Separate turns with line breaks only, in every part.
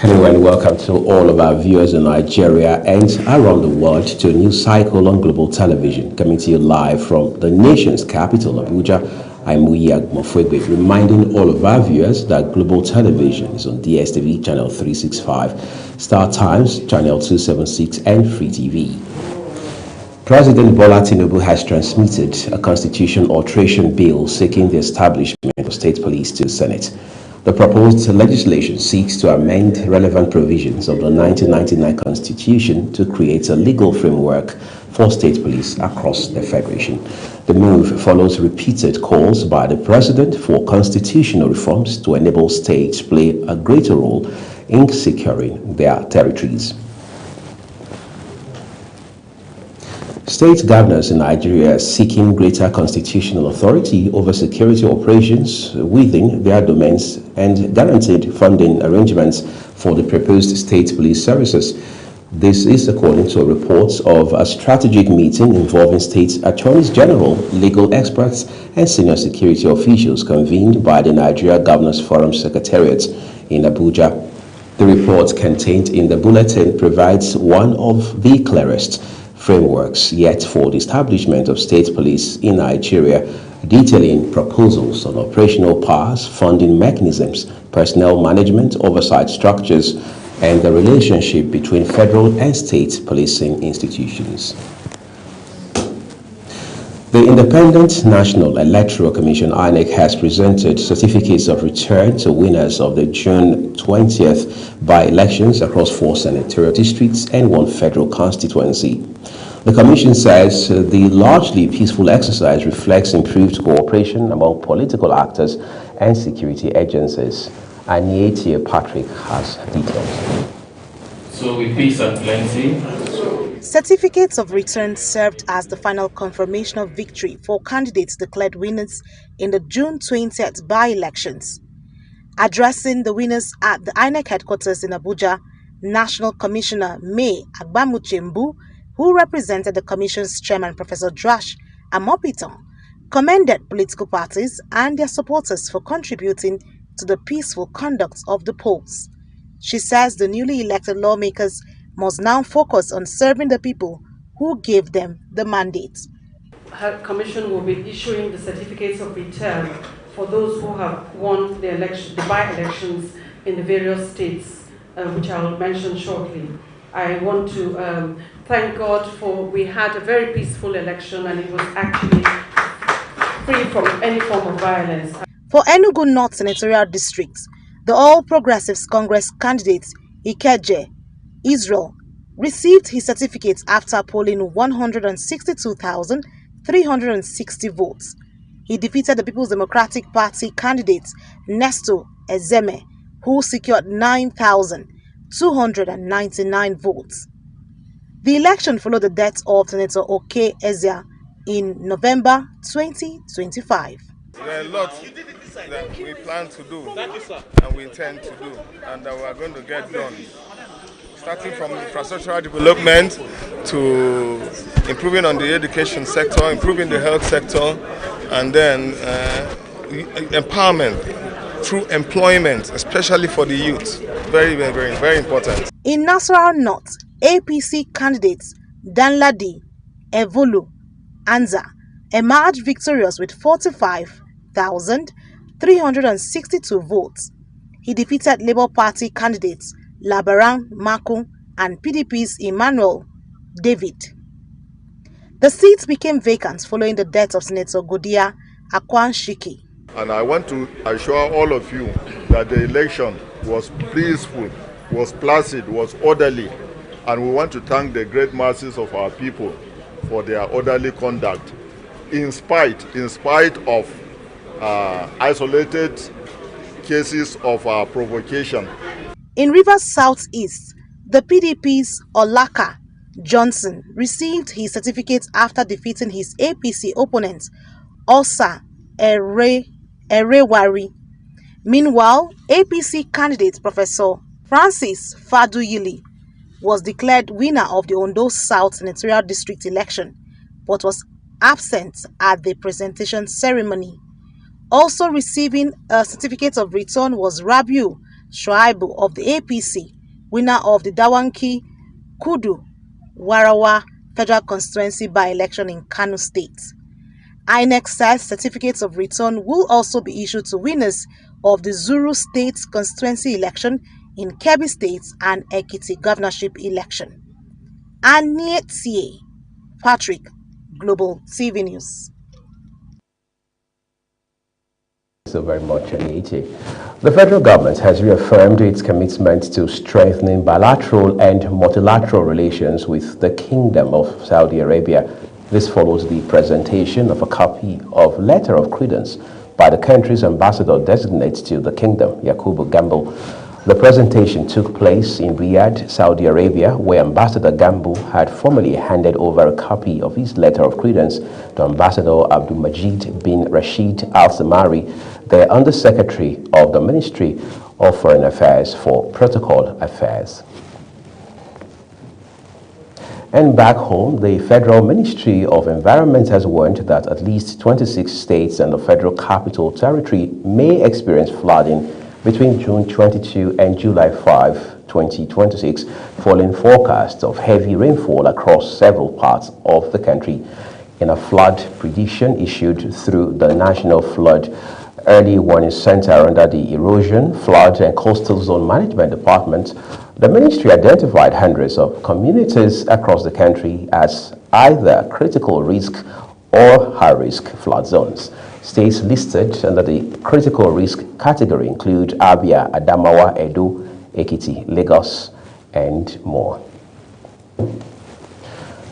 Hello and welcome to all of our viewers in Nigeria and around the world to a new cycle on Global Television, coming to you live from the nation's capital, Abuja. I'm Muyi Agmofwegbe, reminding all of our viewers that Global Television is on DSTV channel 365, Star Times channel 276 and Free TV. President Bola Tinubu has transmitted a constitution alteration bill seeking the establishment of state police to the Senate. The proposed legislation seeks to amend relevant provisions of the 1999 Constitution to create a legal framework for state police across the Federation. The move follows repeated calls by the President for constitutional reforms to enable states to play a greater role in securing their territories. State governors in Nigeria are seeking greater constitutional authority over security operations within their domains and guaranteed funding arrangements for the proposed state police services. This is according to reports of a strategic meeting involving state attorneys general, legal experts, and senior security officials convened by the Nigeria Governors Forum Secretariat in Abuja. The report contained in the bulletin provides one of the clearest frameworks yet for the establishment of state police in Nigeria, detailing proposals on operational powers, funding mechanisms, personnel management, oversight structures, and the relationship between federal and state policing institutions. The Independent National Electoral Commission (INEC) has presented certificates of return to winners of the June 20th by-elections across 4 senatorial districts and 1 federal constituency. The Commission says the largely peaceful exercise reflects improved cooperation among political actors and security agencies. Anietia Patrick has details.
So with peace and plenty.
Certificates of return served as the final confirmation of victory for candidates declared winners in the June 20th by-elections. Addressing the winners at the INEC headquarters in Abuja, National Commissioner May Agbamuchembu, who represented the Commission's chairman, Professor Joash Amopitan, commended political parties and their supporters for contributing to the peaceful conduct of the polls. She says the newly elected lawmakers must now focus on serving the people who gave them the mandate.
Her commission will be issuing the certificates of return for those who have won the by-elections in the various states, which I will mention shortly. I want to thank God for we had a very peaceful election and it was actually free from any form of violence.
For Enugu North Senatorial District, the All Progressives Congress candidate Ikeje Israel received his certificate after polling 162,360 votes. He defeated the People's Democratic Party candidate Nestor Ezeme, who secured 9,299 votes. The election followed the death of Senator Oke Ezia in November 2025.
There are a lot that we plan to do and we intend to do and that we are going to get done. Starting from infrastructural development to improving on the education sector, improving the health sector, and then empowerment through employment, especially for the youth. Very, very, very, very important.
In Nasarawa North, APC candidates Danladi Evolu Anza emerged victorious with 45,362 votes. He defeated Labour Party candidates Labaran Maku and PDP's Emmanuel David. The seat became vacant following the death of Senator Godia Akwanshiki.
And I want to assure all of you that the election was peaceful, was placid, was orderly, and we want to thank the great masses of our people for their orderly conduct, in spite of isolated cases of provocation.
In Rivers Southeast, the PDP's Olaka Johnson received his certificate after defeating his APC opponent, Osa Erewari. Meanwhile, APC candidate Professor Francis Faduyili was declared winner of the Ondo South Senatorial District election, but was absent at the presentation ceremony. Also receiving a certificate of return was Rabiu Shuaibu of the APC, winner of the Dawanki Kudu Warawa Federal Constituency by-election in Kano State. INEC says certificates of return will also be issued to winners of the Zuru State constituency election in Kebbi State and Ekiti governorship election. Anietie Patrick, Global TV News.
So very much, Aniete. The federal government has reaffirmed its commitment to strengthening bilateral and multilateral relations with the Kingdom of Saudi Arabia. This follows the presentation of a copy of Letter of Credence by the country's ambassador-designate to the Kingdom, Yakubu Gambo. The presentation took place in Riyadh, Saudi Arabia, where Ambassador Gambo had formally handed over a copy of his letter of credence to Ambassador Abdul Majid bin Rashid Al Samari, the Undersecretary of the Ministry of Foreign Affairs for Protocol Affairs. And back home, the Federal Ministry of Environment has warned that at least 26 states and the Federal Capital Territory may experience flooding between June 22 and July 5, 2026, following forecasts of heavy rainfall across several parts of the country. In a flood prediction issued through the National Flood Early Warning Center under the Erosion, Flood and Coastal Zone Management Department, the ministry identified hundreds of communities across the country as either critical risk or high-risk flood zones. States listed under the critical risk category include Abia, Adamawa, Edo, Ekiti, Lagos, and more.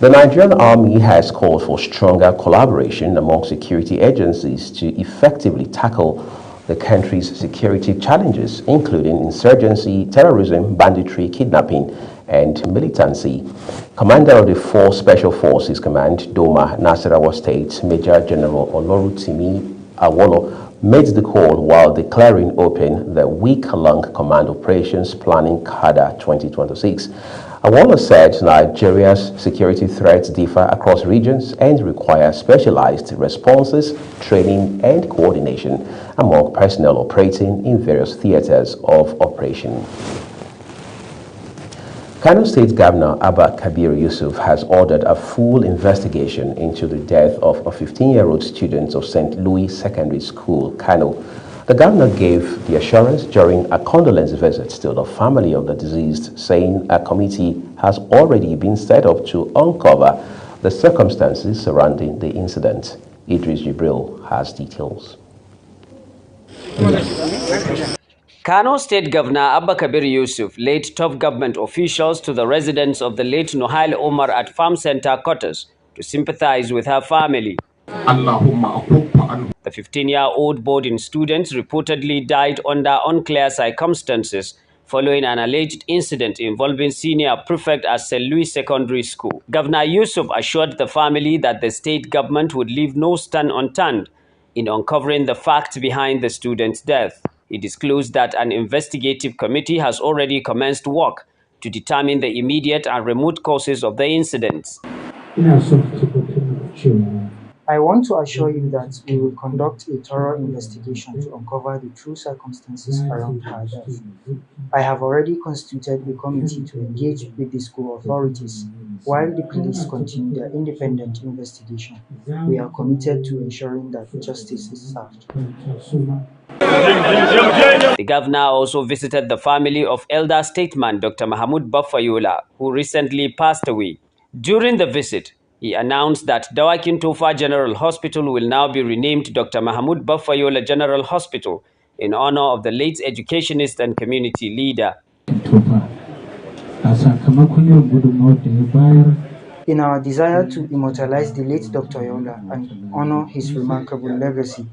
The Nigerian Army has called for stronger collaboration among security agencies to effectively tackle the country's security challenges, including insurgency, terrorism, banditry, kidnapping, and militancy. Commander of the 4 Special Forces Command, Doma, Nasarawa State, Major General Olorutimi Awolo, made the call while declaring open the week-long Command Operations Planning CADA 2026. Awolo said Nigeria's security threats differ across regions and require specialized responses, training, and coordination among personnel operating in various theaters of operation. Kano State Governor Abba Kabir Yusuf has ordered a full investigation into the death of a 15-year-old student of St. Louis Secondary School, Kano. The governor gave the assurance during a condolence visit to the family of the deceased, saying a committee has already been set up to uncover the circumstances surrounding the incident. Idris Jibril has details.
Kano State Governor Abba Kabir Yusuf led top government officials to the residence of the late Nohail Omar at Farm Center Quarters to sympathize with her family. The 15-year-old boarding student reportedly died under unclear circumstances following an alleged incident involving senior prefect at St. Louis Secondary School. Governor Yusuf assured the family that the state government would leave no stone unturned in uncovering the facts behind the student's death. He disclosed that an investigative committee has already commenced work to determine the immediate and remote causes of the incidents.
I want to assure you that we will conduct a thorough investigation to uncover the true circumstances around her death. I have already constituted a committee to engage with the school authorities. While the police continue their independent investigation, we are committed to ensuring that justice is served.
The governor also visited the family of elder statesman Dr. Mahmoud Bafayola, who recently passed away. During the visit, he announced that Dawakin Tofa General Hospital will now be renamed Dr. Mahmoud Bafayola General Hospital in honor of the late educationist and community leader.
In our desire to immortalize the late Dr. Yola and honor his remarkable legacy,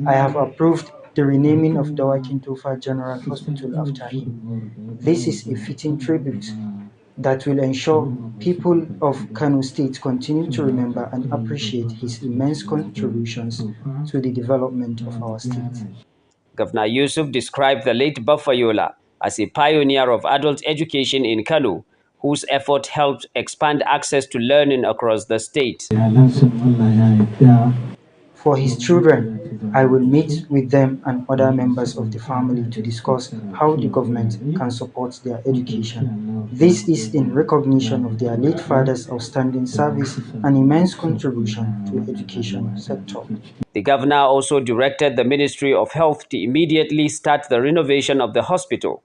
I have approved the renaming of Dawakin Tofa General Hospital after him. This is a fitting tribute that will ensure people of Kano State continue to remember and appreciate his immense contributions to the development of our state.
Governor Yusuf described the late Bafayola as a pioneer of adult education in Kano, whose effort helped expand access to learning across the state.
For his children, I will meet with them and other members of the family to discuss how the government can support their education. This is in recognition of their late father's outstanding service and immense contribution to the education sector.
The governor also directed the Ministry of Health to immediately start the renovation of the hospital.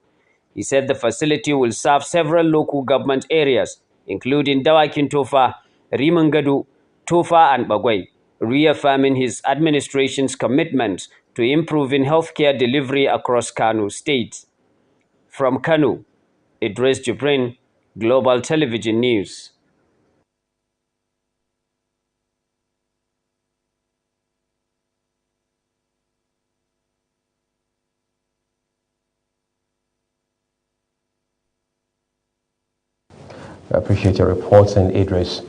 He said the facility will serve several local government areas, including Dawakin Tofa, Rimangadu, Tofa, and Bagwai, reaffirming his administration's commitment to improving healthcare delivery across Kano State. From Kano, Idris Jibrin, Global Television News.
I appreciate your reporting, Idris.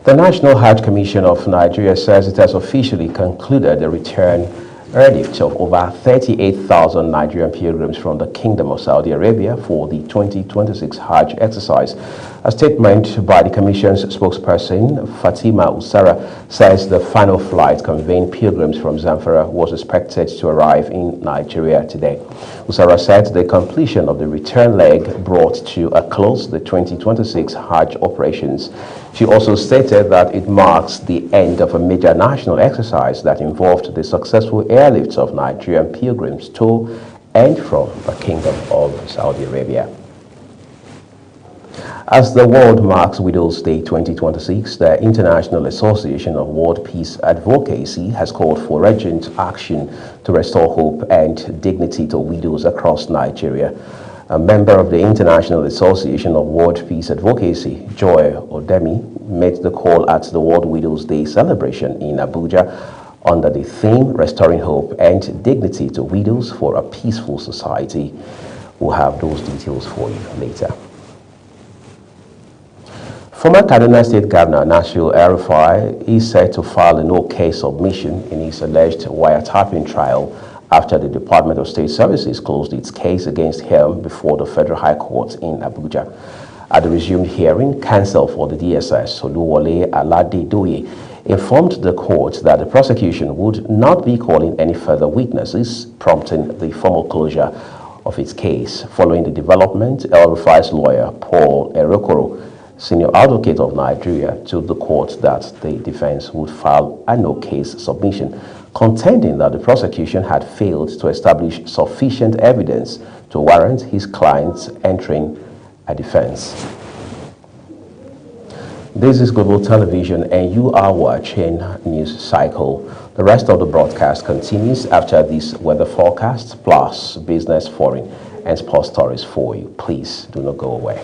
The National Hajj Commission of Nigeria says it has officially concluded the return verdict of over 38,000 Nigerian pilgrims from the Kingdom of Saudi Arabia for the 2026 Hajj exercise. A statement by the Commission's spokesperson, Fatima Usara, says the final flight conveying pilgrims from Zamfara was expected to arrive in Nigeria today. Usara said the completion of the return leg brought to a close the 2026 Hajj operations. She also stated that it marks the end of a major national exercise that involved the successful airlifts of Nigerian pilgrims to and from the Kingdom of Saudi Arabia. As the world marks Widows' Day 2026, the International Association of World Peace Advocacy has called for urgent action to restore hope and dignity to widows across Nigeria. A member of the International Association of World Peace Advocacy, Joy Odemi, made the call at the World Widows' Day celebration in Abuja under the theme Restoring Hope and Dignity to Widows for a Peaceful Society. We'll have those details for you later. Former Kaduna State Governor Nasir El-Rufai is set to file a no-case submission in his alleged wiretapping trial after the Department of State Services closed its case against him before the Federal High Court in Abuja. At the resumed hearing, counsel for the DSS, Oluwole Aladedoye, informed the court that the prosecution would not be calling any further witnesses, prompting the formal closure of its case. Following the development, El-Rufai's lawyer, Paul Erokoro, senior advocate of Nigeria, told the court that the defense would file a no-case submission, contending that the prosecution had failed to establish sufficient evidence to warrant his clients entering a defense. This is Global Television and you are watching News Cycle. The rest of the broadcast continues after this weather forecast plus business, foreign and sports stories for you. Please do not go away.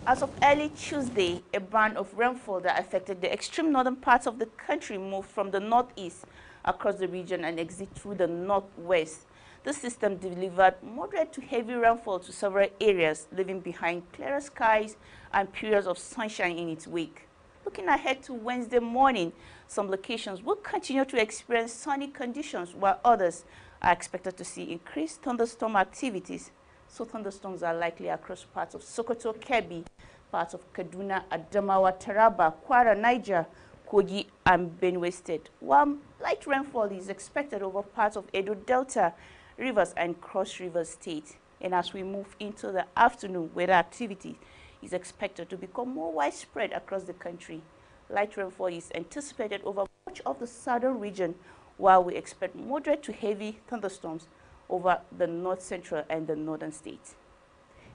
As of early Tuesday, a band of rainfall that affected the extreme northern parts of the country moved from the northeast across the region and exit through the northwest. This system delivered moderate to heavy rainfall to several areas, leaving behind clearer skies and periods of sunshine in its wake. Looking ahead to Wednesday morning, some locations will continue to experience sunny conditions, while others are expected to see increased thunderstorm activities. So thunderstorms are likely across parts of Sokoto, Kebbi, parts of Kaduna, Adamawa, Taraba, Kwara, Niger, Kogi, and Benue State, while light rainfall is expected over parts of Edo Delta, Rivers, and Cross River State. And as we move into the afternoon, weather activity is expected to become more widespread across the country. Light rainfall is anticipated over much of the southern region, while we expect moderate to heavy thunderstorms over the north central and the northern states.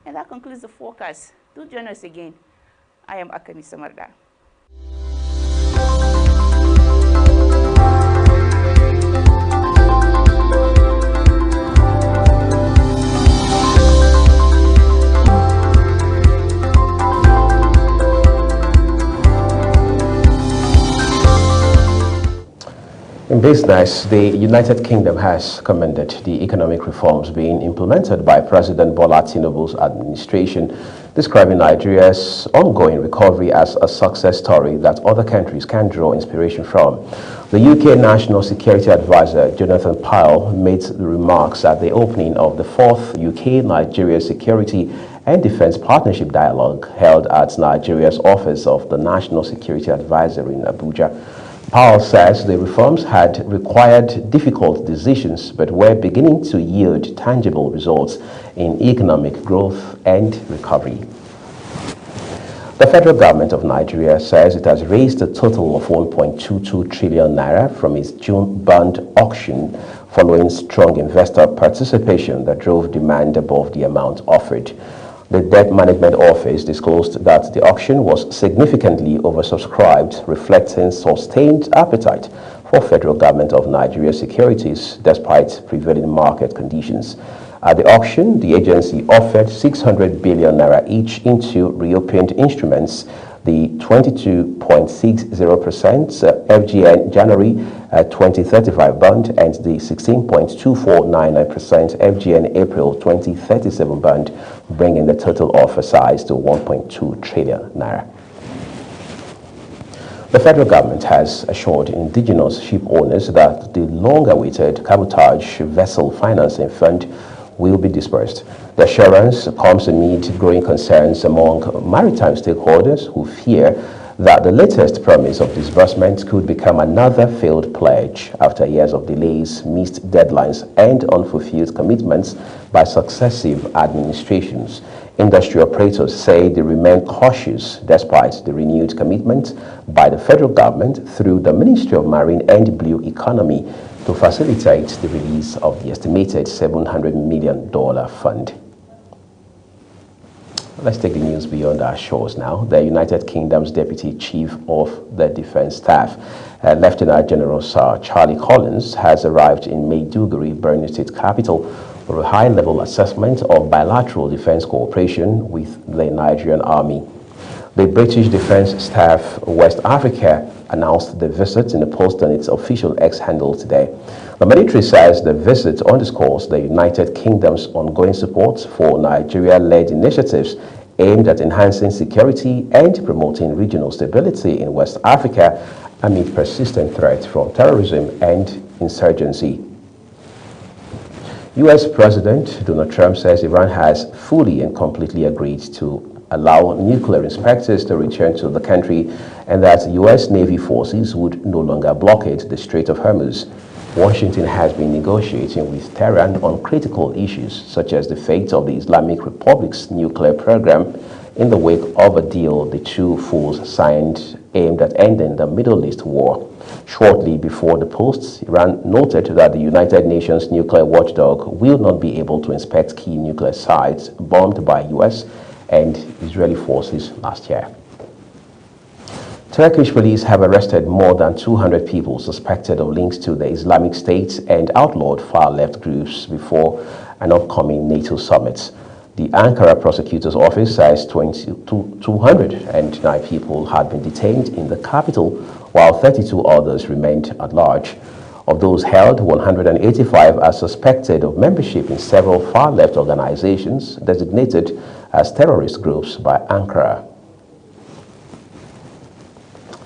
And that concludes the forecast. Do join us again. I am Akani Samarda.
In business, the United Kingdom has commended the economic reforms being implemented by President Bola Tinubu's administration, describing Nigeria's ongoing recovery as a success story that other countries can draw inspiration from. The UK National Security Advisor, Jonathan Pyle, made the remarks at the opening of the 4th UK-Nigeria Security and Defense Partnership Dialogue held at Nigeria's Office of the National Security Advisor in Abuja. Powell says the reforms had required difficult decisions but were beginning to yield tangible results in economic growth and recovery. The federal government of Nigeria says it has raised a total of 1.22 trillion naira from its June bond auction following strong investor participation that drove demand above the amount offered. The Debt Management Office disclosed that the auction was significantly oversubscribed, reflecting sustained appetite for federal government of Nigeria securities despite prevailing market conditions. At the auction, the agency offered 600 billion naira each into reopened instruments, the 22.60% FGN January 2035 bond and the 16.2499% FGN April 2037 bond, bringing the total offer size to 1.2 trillion naira. The federal government has assured indigenous ship owners that the long-awaited cabotage vessel financing fund will be dispersed. The assurance comes amid growing concerns among maritime stakeholders who fear that the latest promise of disbursement could become another failed pledge after years of delays, missed deadlines, and unfulfilled commitments by successive administrations. Industry operators say they remain cautious despite the renewed commitment by the federal government through the Ministry of Marine and Blue Economy to facilitate the release of the estimated $700 million fund. Let's take the news beyond our shores now. The United Kingdom's Deputy Chief of the Defense Staff, Lieutenant General Sir Charlie Collins, has arrived in Maiduguri, Borno State capital, for a high-level assessment of bilateral defense cooperation with the Nigerian Army. The British Defense Staff West Africa announced the visit in a post on its official X handle today. The military says the visit underscores the United Kingdom's ongoing support for Nigeria-led initiatives aimed at enhancing security and promoting regional stability in West Africa amid persistent threats from terrorism and insurgency. U.S. President Donald Trump says Iran has fully and completely agreed to allow nuclear inspectors to return to the country and that U.S. Navy forces would no longer blockade the Strait of Hormuz. Washington has been negotiating with Tehran on critical issues such as the fate of the Islamic Republic's nuclear program in the wake of a deal the two fools signed aimed at ending the Middle East war. Shortly before the posts, Iran noted that the United Nations nuclear watchdog will not be able to inspect key nuclear sites bombed by U.S. and Israeli forces last year. Turkish police have arrested more than 200 people suspected of links to the Islamic State and outlawed far-left groups before an upcoming NATO summit. The Ankara prosecutor's office says 209 people had been detained in the capital, while 32 others remained at large. Of those held, 185 are suspected of membership in several far-left organizations designated as terrorist groups by Ankara.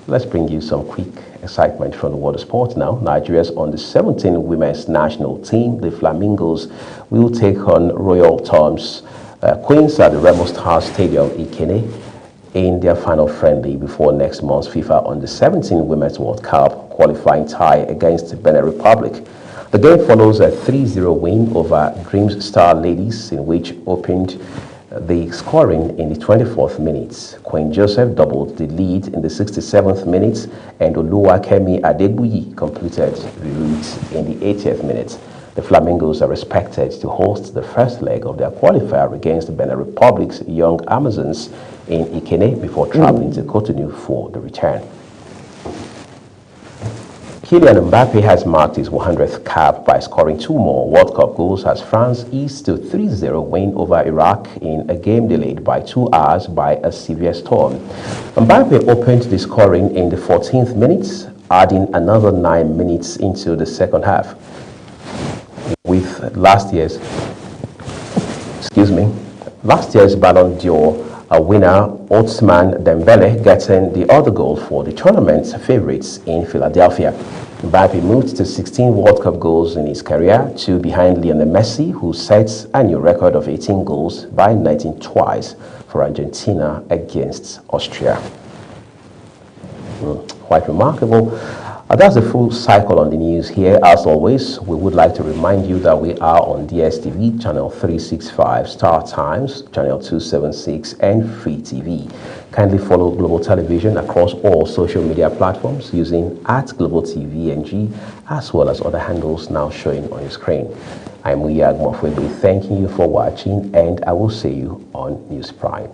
Let's bring you some quick excitement from the world of sports now. Nigeria's under-17 women's national team, the Flamingos, will take on Royal Toms Queens at the Remo Star Stadium, Ikene, in their final friendly before next month's FIFA Under-17 Women's World Cup qualifying tie against Benin Republic. The game follows a 3-0 win over Dreams Star Ladies, in which opened the scoring in the 24th minute. Queen Joseph doubled the lead in the 67th minute, and Oluwakemi Adegbuyi completed the lead in the 80th minute. The Flamingos are expected to host the first leg of their qualifier against the Benin Republic's Young Amazons in Ikene before traveling to Cotonou for the return. Kylian Mbappe has marked his 100th cap by scoring 2 more World Cup goals as France eased to 3-0 win over Iraq in a game delayed by 2 hours by a severe storm. Mbappe opened the scoring in the 14th minute, adding another 9 minutes into the second half, with last year's Ballon d'Or winner Ousmane Dembele getting the other goal for the tournament's favorites in Philadelphia. Mbappe moved to 16 World Cup goals in his career, 2 behind Lionel Messi, who sets a new record of 18 goals by netting twice for Argentina against Austria. Quite remarkable. That's the full cycle on the news here. As always, we would like to remind you that we are on DSTV, channel 365, Star Times, channel 276, and Free TV. Kindly follow Global Television across all social media platforms using @GlobalTVNG, as well as other handles now showing on your screen. I'm Muyi Agmofwebe, thanking you for watching, and I will see you on News Prime.